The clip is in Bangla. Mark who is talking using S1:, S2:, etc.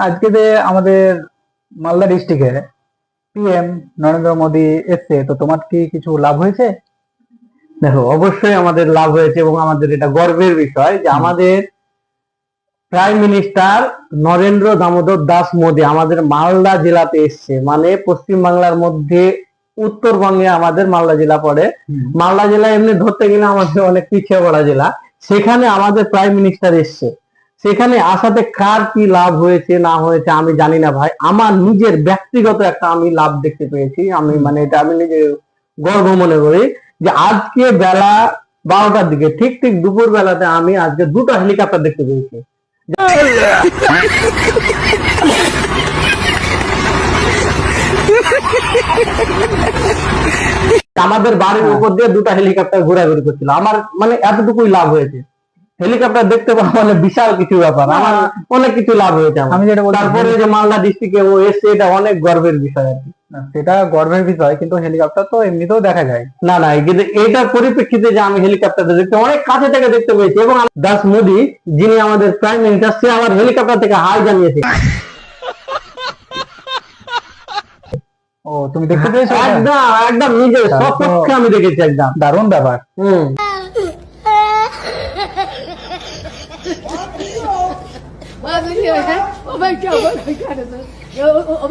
S1: আজকে যে আমাদের মালদা ডিস্ট্রিক্টে পিএম নরেন্দ্র মোদী এসছে, তো তোমার কি কিছু লাভ হয়েছে?
S2: দেখো, অবশ্যই আমাদের লাভ হয়েছে এবং আমাদের এটা গর্বের বিষয় যে আমাদের প্রাইম মিনিস্টার নরেন্দ্র দামোদর দাস মোদী আমাদের মালদা জেলাতে এসছে। মানে পশ্চিম বাংলার মধ্যে উত্তরবঙ্গে আমাদের মালদা জেলা পড়ে। মালদা জেলা এমনি ধরতে গেলে আমাদের অনেক পিছিয়ে পড়া জেলা, সেখানে আমাদের প্রাইম মিনিস্টার এসছে। সেখানে আসাতে কার কি লাভ হয়েছে না হয়েছে আমি জানি না ভাই, আমার নিজের ব্যক্তিগত একটা আমি লাভ দেখতে পেয়েছি। আমি মানে এটা আমি নিজে গর্ব মনে করি যে আজকে বেলা 12টার দিকে ঠিক ঠিক দুপুর বেলাতে আমি আজকে দুটো হেলিকপ্টার দেখতে পেয়েছি। আমাদের বাড়ির উপর দিয়ে দুটো হেলিকপ্টার ঘোরাঘুরি করছিল। আমার মানে এতটুকুই লাভ হয়েছে। হেলিকপ্টার দেখতে পাওয়া মানে বিশাল কিছু ব্যাপার, আমার অনেক কিছু লাভ হয়েছে।
S1: আমি যেটা বলছি,
S2: তারপরে যে মালদা ডিস্ট্রিক্টে ও এসছে, এটা অনেক গর্বের বিষয় আর কি।
S1: সেটা গর্বের বিষয়, কিন্তু হেলিকপ্টার তো এমনিতেও দেখা যায়।
S2: না না, কিন্তু এইটার পরিপ্রেক্ষিতে যে আমি হেলিকপ্টার দেখতে অনেক কাছে থেকে দেখতে পেয়েছি এবং দাস মোদী যিনি আমাদের প্রাইম মিনিস্টার, সে আমার হেলিকপ্টার থেকে হাই জানিয়েছে।
S1: ও, তুমি দেখতে পেয়েছো?
S2: একদম একদম নিজের সপক্ষে আমি দেখেছি, একদম
S1: দারুণ ব্যাপার।
S3: Well,